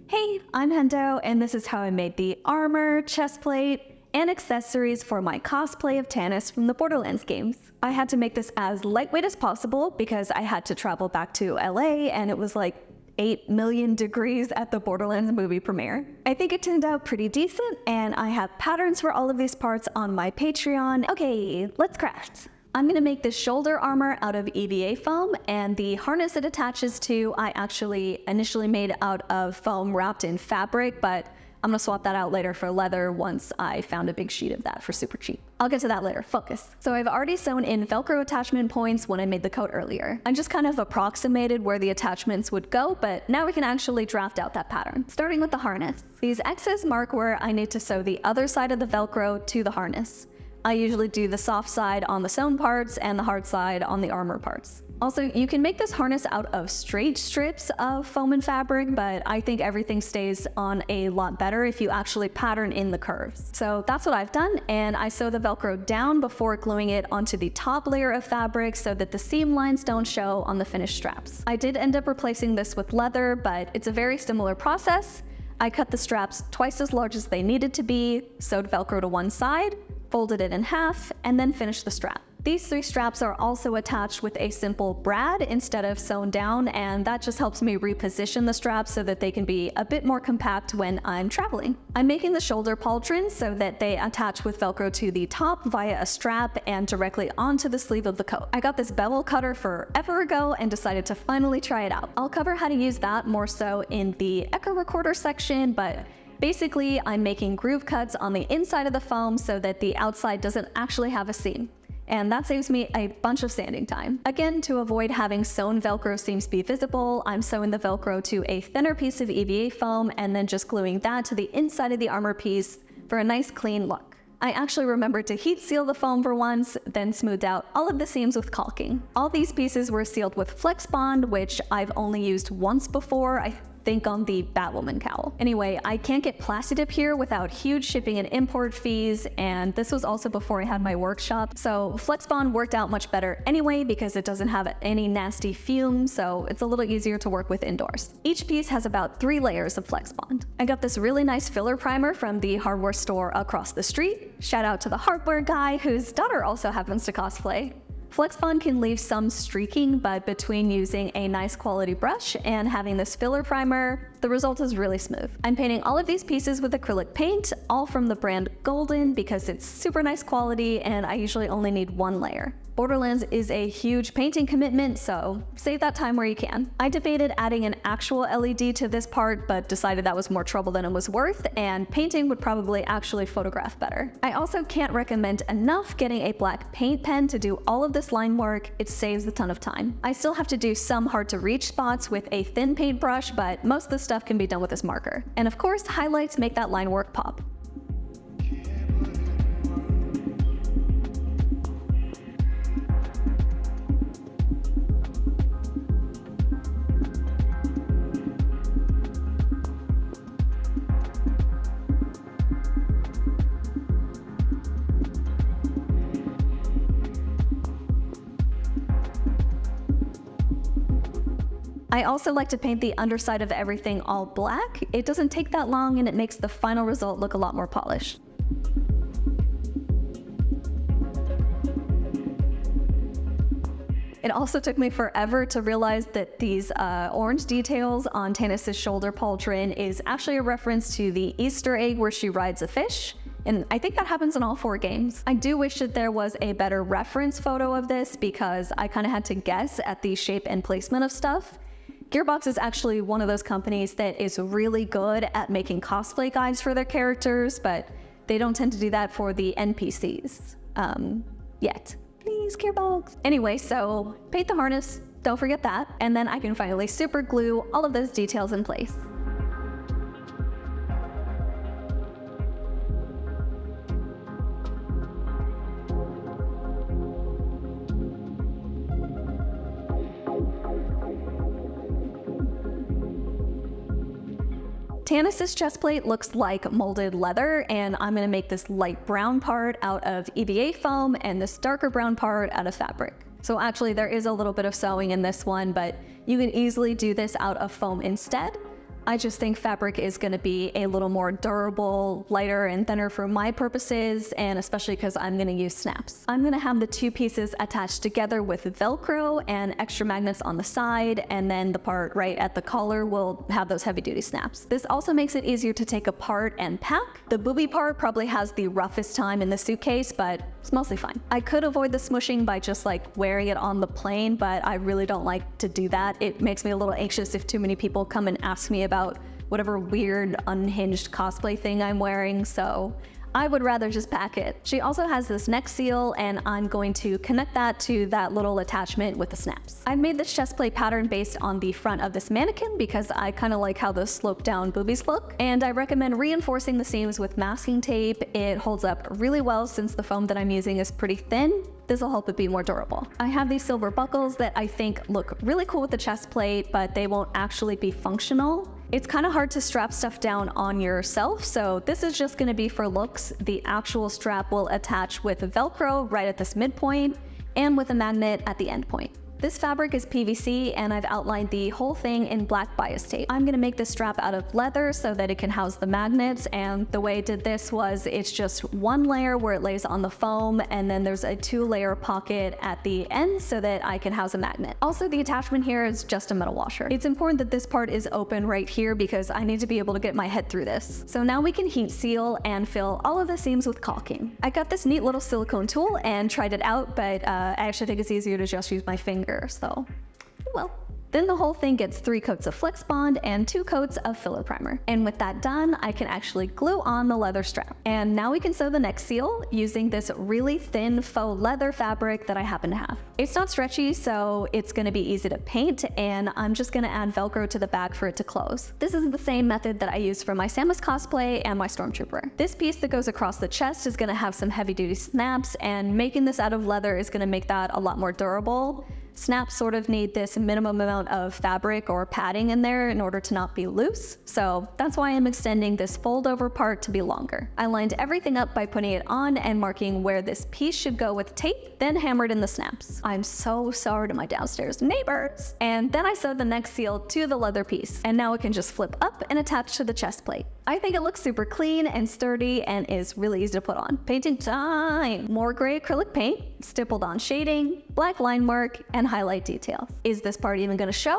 Hey, I'm Hendo, and this is how I made the armor, chest plate, and accessories for my cosplay of Tannis from the Borderlands games. I had to make this as lightweight as possible because I had to travel back to LA and it was like 8 million degrees at the Borderlands movie premiere. I think it turned out pretty decent, and I have patterns for all of these parts on my Patreon. Okay, let's craft. I'm gonna make this shoulder armor out of EVA foam, and the harness it attaches to I actually initially made out of foam wrapped in fabric, but I'm gonna swap that out later for leather once I found a big sheet of that for super cheap. I'll get to that later, focus. So I've already sewn in Velcro attachment points when I made the coat earlier. I just kind of approximated where the attachments would go, but now we can actually draft out that pattern. Starting with the harness. These X's mark where I need to sew the other side of the Velcro to the harness. I usually do the soft side on the sewn parts and the hard side on the armor parts. Also, you can make this harness out of straight strips of foam and fabric, but I think everything stays on a lot better if you actually pattern in the curves. So that's what I've done, and I sew the Velcro down before gluing it onto the top layer of fabric so that the seam lines don't show on the finished straps. I did end up replacing this with leather, but it's a very similar process. I cut the straps twice as large as they needed to be, sewed Velcro to one side, folded it in half, and then finished the strap. These 3 straps are also attached with a simple brad instead of sewn down, and that just helps me reposition the straps so that they can be a bit more compact when I'm traveling. I'm making the shoulder pauldrons so that they attach with Velcro to the top via a strap and directly onto the sleeve of the coat. I got this bevel cutter forever ago and decided to finally try it out. I'll cover how to use that more so in the Echo Recorder section, but basically I'm making groove cuts on the inside of the foam so that the outside doesn't actually have a seam. And that saves me a bunch of sanding time. Again, to avoid having sewn Velcro seams be visible, I'm sewing the Velcro to a thinner piece of EVA foam and then just gluing that to the inside of the armor piece for a nice clean look. I actually remembered to heat seal the foam for once, then smoothed out all of the seams with caulking. All these pieces were sealed with Flex Bond, which I've only used once before, I think on the Batwoman cowl. Anyway, I can't get Plastidip here without huge shipping and import fees, and this was also before I had my workshop, so Flex Bond worked out much better anyway because it doesn't have any nasty fumes, so it's a little easier to work with indoors. Each piece has about 3 layers of Flex Bond. I got this really nice filler primer from the hardware store across the street. Shout out to the hardware guy whose daughter also happens to cosplay. Flex Bond can leave some streaking, but between using a nice quality brush and having this filler primer, the result is really smooth. I'm painting all of these pieces with acrylic paint, all from the brand Golden because it's super nice quality and I usually only need 1 layer. Borderlands is a huge painting commitment, so save that time where you can. I debated adding an actual LED to this part, but decided that was more trouble than it was worth, and painting would probably actually photograph better. I also can't recommend enough getting a black paint pen to do all of this line work. It saves a ton of time. I still have to do some hard to reach spots with a thin paintbrush, but most of the stuff can be done with this marker. And of course, highlights make that line work pop. I also like to paint the underside of everything all black. It doesn't take that long and it makes the final result look a lot more polished. It also took me forever to realize that these orange details on Tannis' shoulder pauldron is actually a reference to the Easter egg where she rides a fish. And I think that happens in all 4 games. I do wish that there was a better reference photo of this because I kind of had to guess at the shape and placement of stuff. Gearbox is actually one of those companies that is really good at making cosplay guides for their characters, but they don't tend to do that for the NPCs. Yet. Please, Gearbox. Anyway, so paint the harness, don't forget that, and then I can finally super glue all of those details in place. Tannis' chest plate looks like molded leather, and I'm gonna make this light brown part out of EVA foam and this darker brown part out of fabric. So actually there is a little bit of sewing in this one, but you can easily do this out of foam instead. I just think fabric is going to be a little more durable, lighter, and thinner for my purposes, and especially because I'm going to use snaps. I'm going to have the two pieces attached together with Velcro and extra magnets on the side, and then the part right at the collar will have those heavy-duty snaps. This also makes it easier to take apart and pack. The booby part probably has the roughest time in the suitcase, but it's mostly fine. I could avoid the smushing by just like wearing it on the plane, but I really don't like to do that. It makes me a little anxious if too many people come and ask me about whatever weird unhinged cosplay thing I'm wearing, so I would rather just pack it. She also has this neck seal, and I'm going to connect that to that little attachment with the snaps. I've made this chest plate pattern based on the front of this mannequin because I kind of like how those sloped down boobies look, and I recommend reinforcing the seams with masking tape. It holds up really well since the foam that I'm using is pretty thin. This will help it be more durable. I have these silver buckles that I think look really cool with the chest plate, but they won't actually be functional. It's kind of hard to strap stuff down on yourself, so this is just going to be for looks. The actual strap will attach with Velcro right at this midpoint and with a magnet at the end point. This fabric is PVC, and I've outlined the whole thing in black bias tape. I'm gonna make this strap out of leather so that it can house the magnets, and the way I did this was it's just one layer where it lays on the foam, and then there's a 2-layer pocket at the end so that I can house a magnet. Also, the attachment here is just a metal washer. It's important that this part is open right here because I need to be able to get my head through this. So now we can heat seal and fill all of the seams with caulking. I got this neat little silicone tool and tried it out, but I actually think it's easier to just use my finger. So, well. Then the whole thing gets 3 coats of Flex Bond and 2 coats of filler primer. And with that done, I can actually glue on the leather strap. And now we can sew the neck seal using this really thin faux leather fabric that I happen to have. It's not stretchy, so it's gonna be easy to paint, and I'm just gonna add Velcro to the back for it to close. This is the same method that I used for my Samus cosplay and my Stormtrooper. This piece that goes across the chest is gonna have some heavy-duty snaps, and making this out of leather is gonna make that a lot more durable. Snaps sort of need this minimum amount of fabric or padding in there in order to not be loose, so that's why I'm extending this fold over part to be longer. I lined everything up by putting it on and marking where this piece should go with tape, then hammered in the snaps. I'm so sorry to my downstairs neighbors. And then I sewed the neck seal to the leather piece, and now it can just flip up and attach to the chest plate. I think it looks super clean and sturdy and is really easy to put on. Painting time! More gray acrylic paint, stippled on shading, black line work, and highlight details. Is this part even gonna show?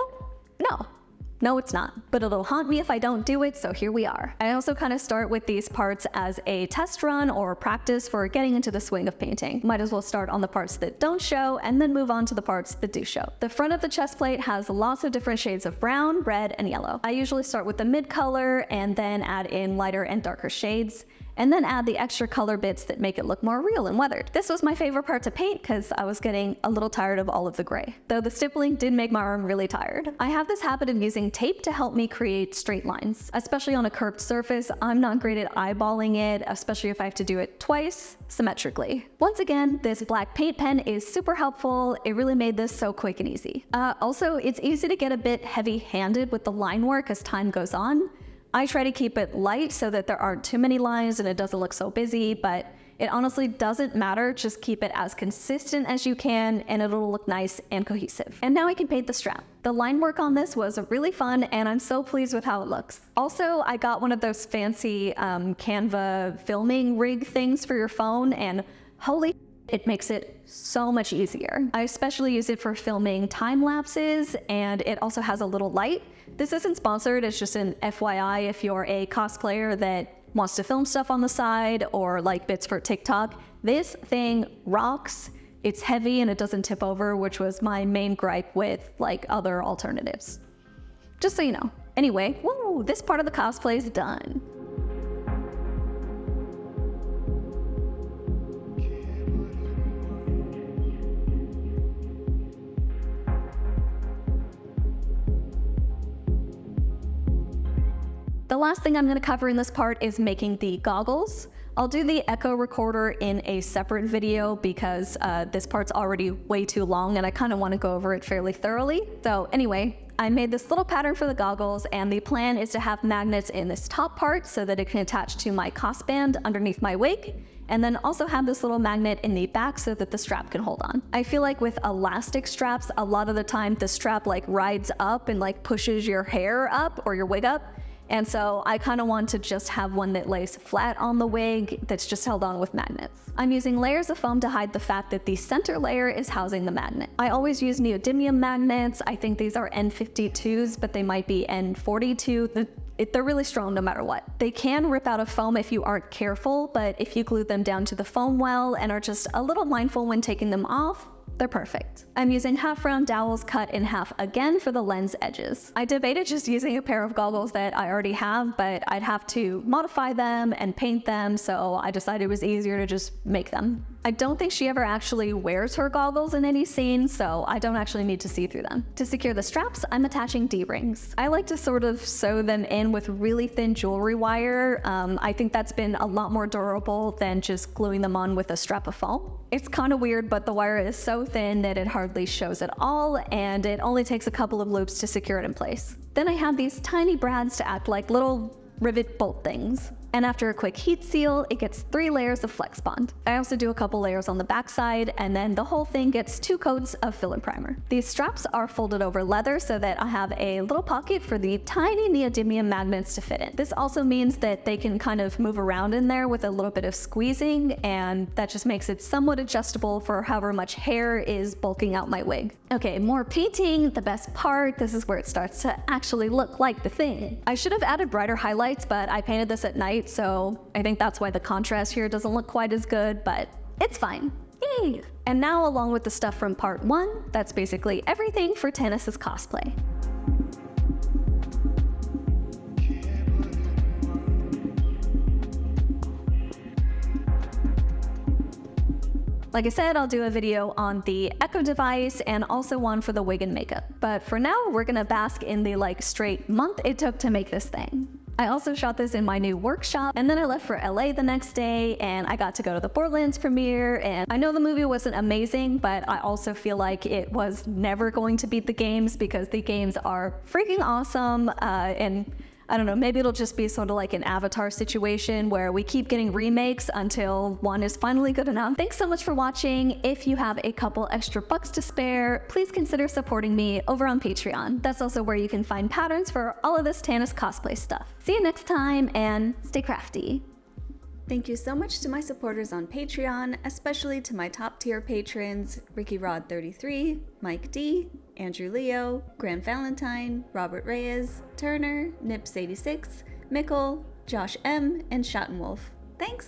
No, it's not, but it'll haunt me if I don't do it, so here we are. I also kind of start with these parts as a test run or practice for getting into the swing of painting. Might as well start on the parts that don't show and then move on to the parts that do show. The front of the chest plate has lots of different shades of brown, red, and yellow. I usually start with the mid color and then add in lighter and darker shades, and then add the extra color bits that make it look more real and weathered. This was my favorite part to paint because I was getting a little tired of all of the gray, though the stippling did make my arm really tired. I have this habit of using tape to help me create straight lines, especially on a curved surface. I'm not great at eyeballing it, especially if I have to do it twice symmetrically. Once again, this black paint pen is super helpful. It really made this so quick and easy. Also, it's easy to get a bit heavy-handed with the line work as time goes on. I try to keep it light so that there aren't too many lines and it doesn't look so busy, but it honestly doesn't matter. Just keep it as consistent as you can and it'll look nice and cohesive. And now I can paint the strap. The line work on this was really fun and I'm so pleased with how it looks. Also, I got one of those fancy Canva filming rig things for your phone, and holy, it makes it so much easier. I especially use it for filming time lapses, and it also has a little light. This isn't sponsored, it's just an FYI if you're a cosplayer that wants to film stuff on the side or like bits for TikTok. This thing rocks. It's heavy and it doesn't tip over, which was my main gripe with like other alternatives. Just so you know. Anyway, woo, this part of the cosplay is done. The last thing I'm going to cover in this part is making the goggles. I'll do the echo recorder in a separate video because this part's already way too long and I kind of want to go over it fairly thoroughly. So anyway, I made this little pattern for the goggles, and the plan is to have magnets in this top part so that it can attach to my COS band underneath my wig, and then also have this little magnet in the back so that the strap can hold on. I feel like with elastic straps, a lot of the time the strap like rides up and like pushes your hair up or your wig up. And so I kind of want to just have one that lays flat on the wig that's just held on with magnets. I'm using layers of foam to hide the fact that the center layer is housing the magnet. I always use neodymium magnets. I think these are N52s, but they might be N42. They're really strong no matter what. They can rip out of foam if you aren't careful, but if you glue them down to the foam well and are just a little mindful when taking them off, they're perfect. I'm using half round dowels cut in half again for the lens edges. I debated just using a pair of goggles that I already have, but I'd have to modify them and paint them, so I decided it was easier to just make them. I don't think she ever actually wears her goggles in any scene, so I don't actually need to see through them. To secure the straps, I'm attaching D-rings. I like to sort of sew them in with really thin jewelry wire. I think that's been a lot more durable than just gluing them on with a strap of foam. It's kind of weird, but the wire is so thin that it hardly shows at all, and it only takes a couple of loops to secure it in place. Then I have these tiny brads to act like little rivet bolt things. And after a quick heat seal, it gets 3 layers of Flex Bond. I also do a couple layers on the backside, and then the whole thing gets 2 coats of filler primer. These straps are folded over leather so that I have a little pocket for the tiny neodymium magnets to fit in. This also means that they can kind of move around in there with a little bit of squeezing, and that just makes it somewhat adjustable for however much hair is bulking out my wig. Okay, more painting, the best part. This is where it starts to actually look like the thing. I should have added brighter highlights, but I painted this at night, so I think that's why the contrast here doesn't look quite as good, but it's fine. Yay! And now, along with the stuff from part 1, that's basically everything for Tanis's cosplay. Like I said, I'll do a video on the Echo device and also one for the wig and makeup. But for now, we're gonna bask in the straight month it took to make this thing. I also shot this in my new workshop, and then I left for LA the next day, and I got to go to the Borderlands premiere, and I know the movie wasn't amazing, but I also feel like it was never going to beat the games because the games are freaking awesome, and I don't know, maybe it'll just be sort of like an Avatar situation where we keep getting remakes until one is finally good enough. Thanks so much for watching. If you have a couple extra bucks to spare, please consider supporting me over on Patreon. That's also where you can find patterns for all of this Tanis cosplay stuff. See you next time, and stay crafty. Thank you so much to my supporters on Patreon, especially to my top tier patrons, Ricky Rod 33, Mike D, Andrew Leo, Graham Valentine, Robert Reyes, Turner, Nips86, Mickle, Josh M, and Schottenwolf. Thanks!